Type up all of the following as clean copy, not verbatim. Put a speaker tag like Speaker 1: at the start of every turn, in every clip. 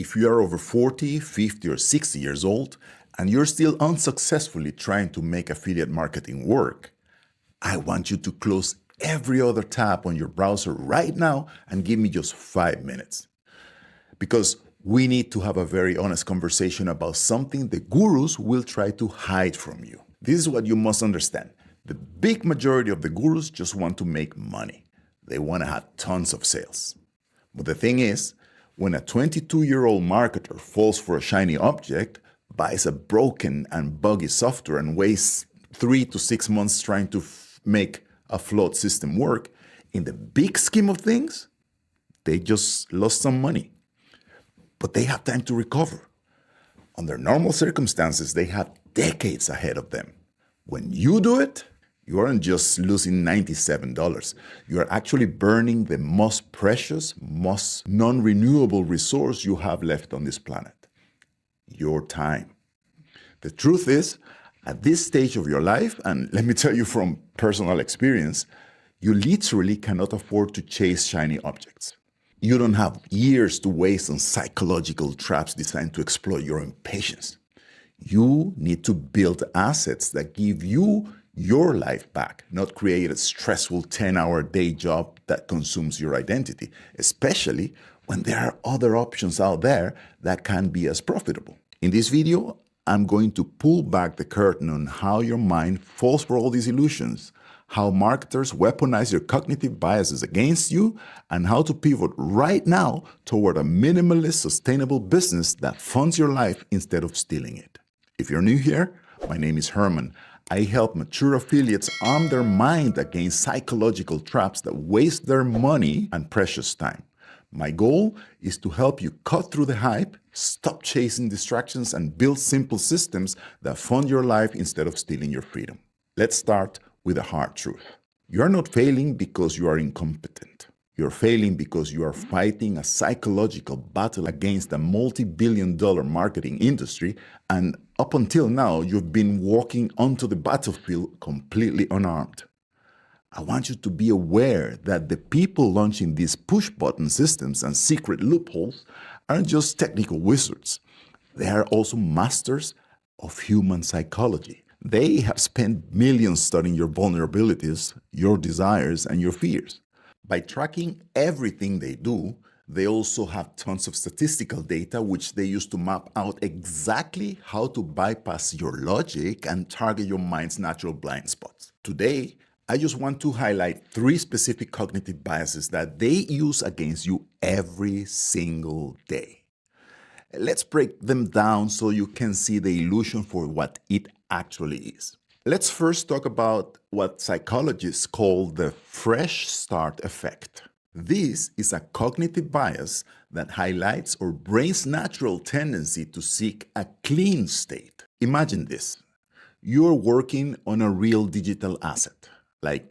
Speaker 1: if you are over 40, 50, or 60 years old, and you're still unsuccessfully trying to make affiliate marketing work, I want you to close every other tab on your browser right now and give me just 5 minutes. Because we need to have a very honest conversation about something the gurus will try to hide from you. This is what you must understand. The big majority of the gurus just want to make money. They want to have tons of sales. But the thing is, when a 22-year-old marketer falls for a shiny object, buys a broken and buggy software and wastes 3 to 6 months trying to make a flawed system work, in the big scheme of things, they just lost some money. But they have time to recover. Under normal circumstances, they have decades ahead of them. When you do it, you aren't just losing $97. You are actually burning the most precious, most non-renewable resource you have left on this planet: your time. The truth is, at this stage of your life, and let me tell you from personal experience, you literally cannot afford to chase shiny objects. You don't have years to waste on psychological traps designed to exploit your impatience. You need to build assets that give you your life back, not create a stressful 10-hour day job that consumes your identity, especially when there are other options out there that can be as profitable. In this video, I'm going to pull back the curtain on how your mind falls for all these illusions, how marketers weaponize your cognitive biases against you, and how to pivot right now toward a minimalist, sustainable business that funds your life instead of stealing it. If you're new here, my name is Herman. I help mature affiliates arm their mind against psychological traps that waste their money and precious time. My goal is to help you cut through the hype, stop chasing distractions, and build simple systems that fund your life instead of stealing your freedom. Let's start with a hard truth. You are not failing because you are incompetent. You're failing because you are fighting a psychological battle against a multi-billion-dollar marketing industry, and up until now, you've been walking onto the battlefield completely unarmed. I want you to be aware that the people launching these push-button systems and secret loopholes aren't just technical wizards. They are also masters of human psychology. They have spent millions studying your vulnerabilities, your desires, and your fears. By tracking everything they do, they also have tons of statistical data which they use to map out exactly how to bypass your logic and target your mind's natural blind spots. Today, I just want to highlight 3 specific cognitive biases that they use against you every single day. Let's break them down so you can see the illusion for what it actually is. Let's first talk about what psychologists call the fresh start effect. This is a cognitive bias that highlights our brain's natural tendency to seek a clean state. Imagine this. You're working on a real digital asset, like,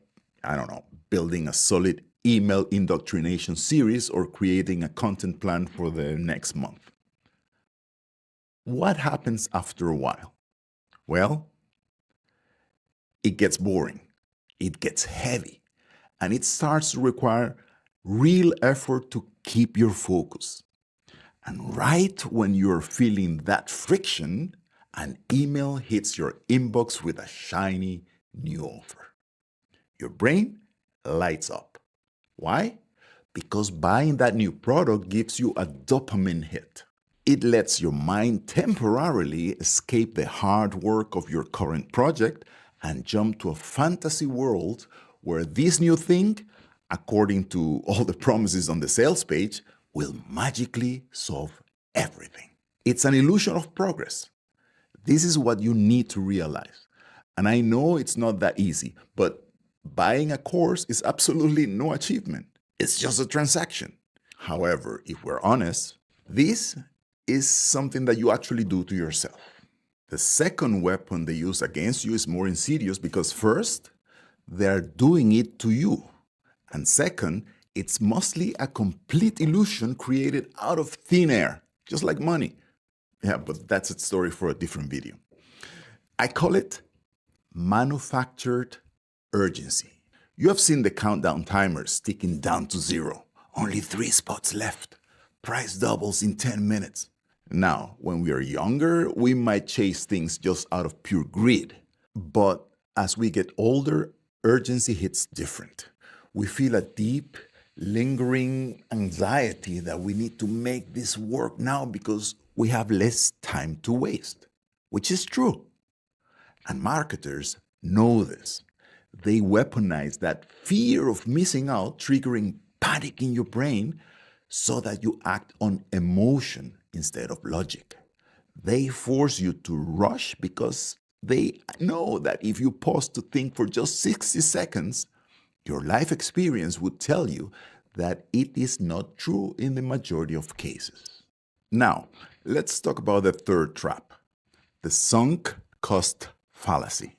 Speaker 1: building a solid email indoctrination series or creating a content plan for the next month. What happens after a while? Well, it gets boring, it gets heavy, and it starts to require real effort to keep your focus. And right when you're feeling that friction, an email hits your inbox with a shiny new offer. Your brain lights up. Why? Because buying that new product gives you a dopamine hit. It lets your mind temporarily escape the hard work of your current project and jump to a fantasy world where this new thing, according to all the promises on the sales page, will magically solve everything. It's an illusion of progress. This is what you need to realize. And I know it's not that easy, but buying a course is absolutely no achievement. It's just a transaction. However, if we're honest, this is something that you actually do to yourself. The second weapon they use against you is more insidious because first, they're doing it to you. And second, it's mostly a complete illusion created out of thin air, just like money. Yeah, but that's a story for a different video. I call it manufactured urgency. You have seen the countdown timer ticking down to 0. Only 3 spots left. Price doubles in 10 minutes. Now, when we are younger, we might chase things just out of pure greed. But as we get older, urgency hits different. We feel a deep, lingering anxiety that we need to make this work now because we have less time to waste, which is true. And marketers know this. They weaponize that fear of missing out, triggering panic in your brain so that you act on emotion instead of logic. They force you to rush because they know that if you pause to think for just 60 seconds, your life experience would tell you that it is not true in the majority of cases. Now, let's talk about the third trap, the sunk cost fallacy.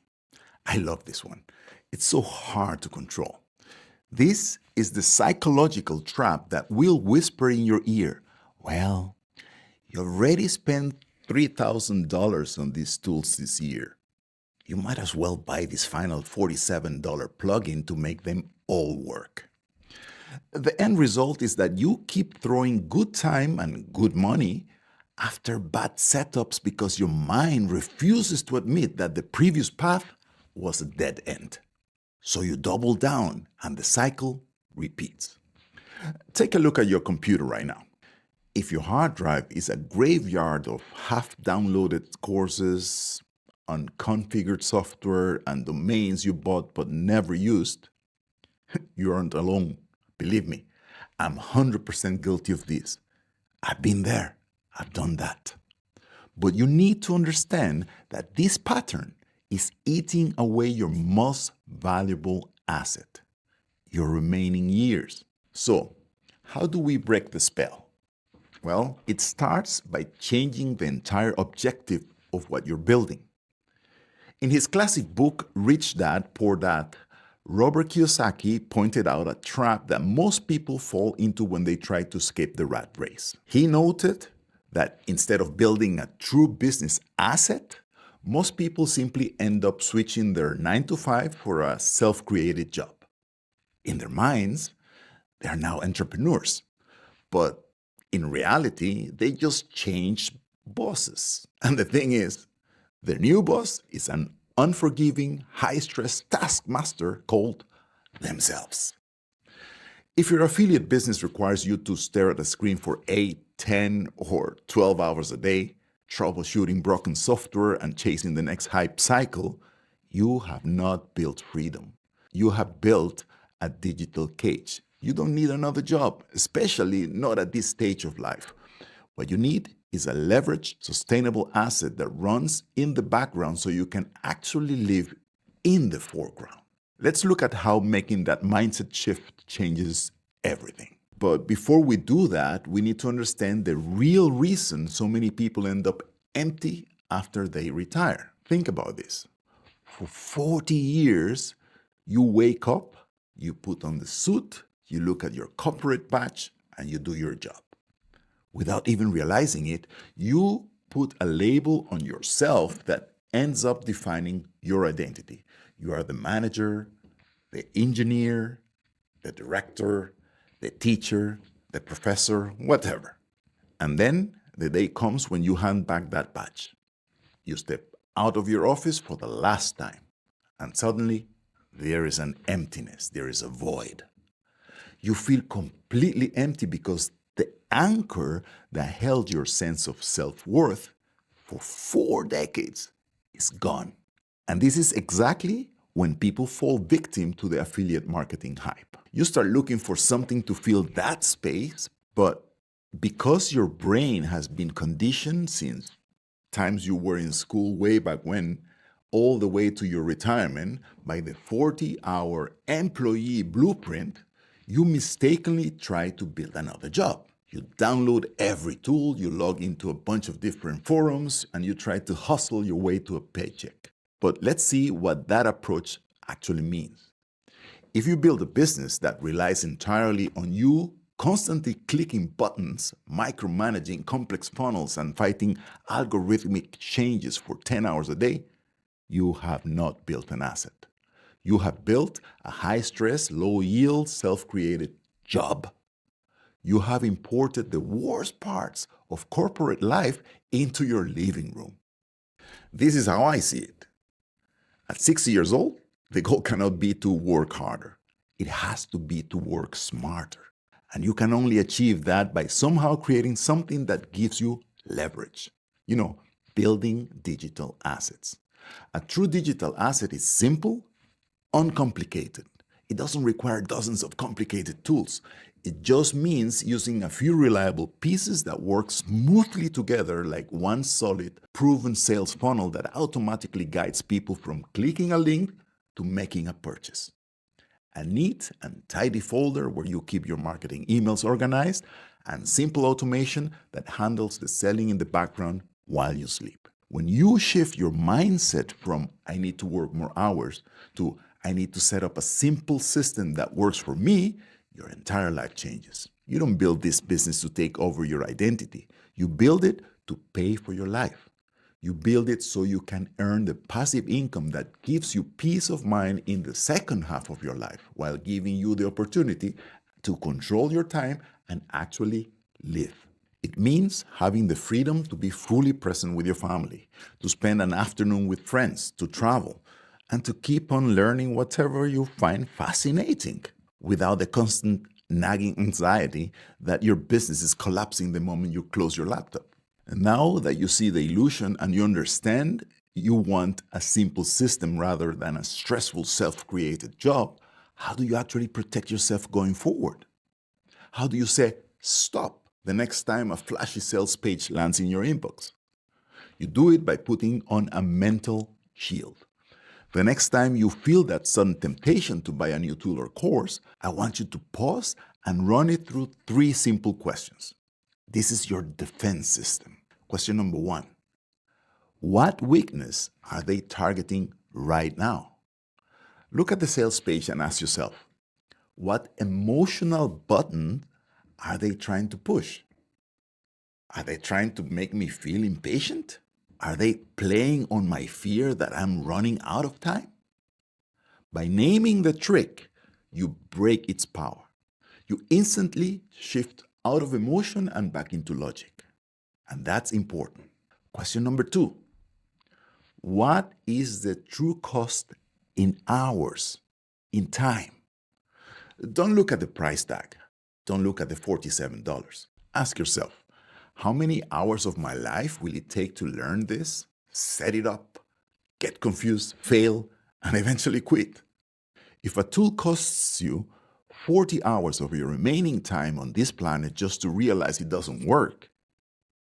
Speaker 1: I love this one. It's so hard to control. This is the psychological trap that will whisper in your ear, well, you already spent $3,000 on these tools this year. You might as well buy this final $47 plugin to make them all work. The end result is that you keep throwing good time and good money after bad setups because your mind refuses to admit that the previous path was a dead end. So you double down and the cycle repeats. Take a look at your computer right now. If your hard drive is a graveyard of half-downloaded courses, unconfigured software, and domains you bought but never used, you aren't alone. Believe me, I'm 100% guilty of this. I've been there. I've done that. But you need to understand that this pattern is eating away your most valuable asset, your remaining years. So, how do we break the spell? Well, it starts by changing the entire objective of what you're building. In his classic book, Rich Dad, Poor Dad, Robert Kiyosaki pointed out a trap that most people fall into when they try to escape the rat race. He noted that instead of building a true business asset, most people simply end up switching their 9 to 5 for a self-created job. In their minds, they are now entrepreneurs. But in reality, they just changed bosses. And the thing is, their new boss is an unforgiving, high-stress taskmaster called themselves. If your affiliate business requires you to stare at a screen for 8, 10, or 12 hours a day, troubleshooting broken software and chasing the next hype cycle, you have not built freedom. You have built a digital cage. You don't need another job, especially not at this stage of life. What you need is a leveraged, sustainable asset that runs in the background so you can actually live in the foreground. Let's look at how making that mindset shift changes everything. But before we do that, we need to understand the real reason so many people end up empty after they retire. Think about this. For 40 years, you wake up, you put on the suit, you look at your corporate badge, and you do your job. Without even realizing it, you put a label on yourself that ends up defining your identity. You are the manager, the engineer, the director, the teacher, the professor, whatever. And then the day comes when you hand back that badge. You step out of your office for the last time, and suddenly there is an emptiness, there is a void. You feel completely empty because the anchor that held your sense of self-worth for 4 decades is gone. And this is exactly when people fall victim to the affiliate marketing hype. You start looking for something to fill that space, but because your brain has been conditioned since times you were in school way back when, all the way to your retirement, by the 40-hour employee blueprint, you mistakenly try to build another job. You download every tool, you log into a bunch of different forums, and you try to hustle your way to a paycheck. But let's see what that approach actually means. If you build a business that relies entirely on you constantly clicking buttons, micromanaging complex funnels, and fighting algorithmic changes for 10 hours a day, you have not built an asset. You have built a high-stress, low-yield, self-created job. You have imported the worst parts of corporate life into your living room. This is how I see it. At 60 years old, the goal cannot be to work harder. It has to be to work smarter. And you can only achieve that by somehow creating something that gives you leverage. You know, building digital assets. A true digital asset is simple, uncomplicated. It doesn't require dozens of complicated tools. It just means using a few reliable pieces that work smoothly together like one solid, proven sales funnel that automatically guides people from clicking a link to making a purchase. A neat and tidy folder where you keep your marketing emails organized, and simple automation that handles the selling in the background while you sleep. When you shift your mindset from I need to work more hours to I need to set up a simple system that works for me, your entire life changes. You don't build this business to take over your identity. You build it to pay for your life. You build it so you can earn the passive income that gives you peace of mind in the second half of your life while giving you the opportunity to control your time and actually live. It means having the freedom to be fully present with your family, to spend an afternoon with friends, to travel, and to keep on learning whatever you find fascinating without the constant nagging anxiety that your business is collapsing the moment you close your laptop. And now that you see the illusion and you understand you want a simple system rather than a stressful self-created job, how do you actually protect yourself going forward? How do you say stop the next time a flashy sales page lands in your inbox? You do it by putting on a mental shield. The next time you feel that sudden temptation to buy a new tool or course, I want you to pause and run it through 3 simple questions. This is your defense system. Question number 1. What weakness are they targeting right now? Look at the sales page and ask yourself, what emotional button are they trying to push? Are they trying to make me feel impatient? Are they playing on my fear that I'm running out of time? By naming the trick, you break its power. You instantly shift out of emotion and back into logic. And that's important. Question number 2. What is the true cost in hours, in time? Don't look at the price tag. Don't look at the $47. Ask yourself, how many hours of my life will it take to learn this, set it up, get confused, fail, and eventually quit? If a tool costs you 40 hours of your remaining time on this planet just to realize it doesn't work,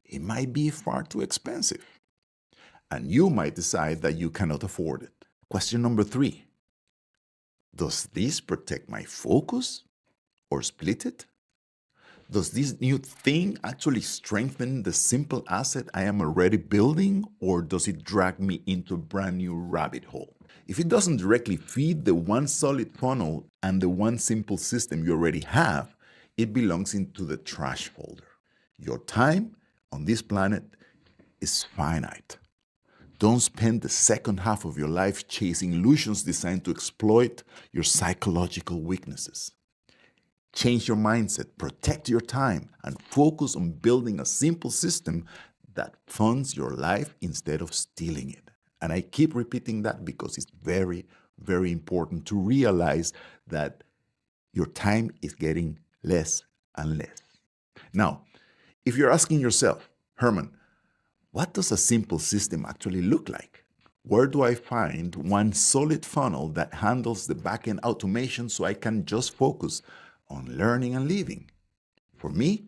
Speaker 1: it might be far too expensive. And you might decide that you cannot afford it. Question number 3. Does this protect my focus or split it? Does this new thing actually strengthen the simple asset I am already building, or does it drag me into a brand new rabbit hole? If it doesn't directly feed the one solid funnel and the one simple system you already have, it belongs into the trash folder. Your time on this planet is finite. Don't spend the second half of your life chasing illusions designed to exploit your psychological weaknesses. Change your mindset, protect your time, and focus on building a simple system that funds your life instead of stealing it. And I keep repeating that because it's very, very important to realize that your time is getting less and less. Now, if you're asking yourself, Herman, what does a simple system actually look like? Where do I find one solid funnel that handles the backend automation so I can just focus on learning and living? For me,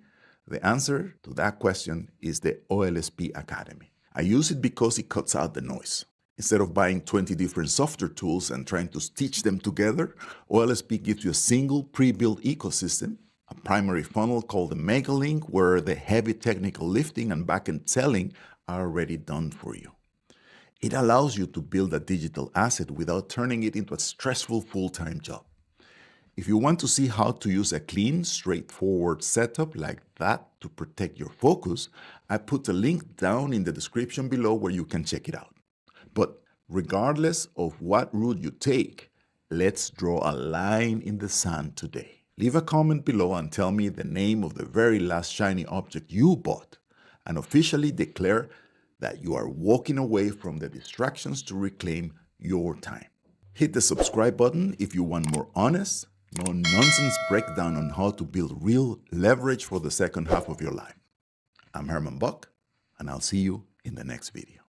Speaker 1: the answer to that question is the OLSP Academy. I use it because it cuts out the noise. Instead of buying 20 different software tools and trying to stitch them together, OLSP gives you a single pre-built ecosystem, a primary funnel called the Mega Link, where the heavy technical lifting and backend selling are already done for you. It allows you to build a digital asset without turning it into a stressful full-time job. If you want to see how to use a clean, straightforward setup like that to protect your focus, I put a link down in the description below where you can check it out. But regardless of what route you take, let's draw a line in the sand today. Leave a comment below and tell me the name of the very last shiny object you bought, and officially declare that you are walking away from the distractions to reclaim your time. Hit the subscribe button if you want more honest, no nonsense breakdown on how to build real leverage for the second half of your life. I'm Herman Buck, and I'll see you in the next video.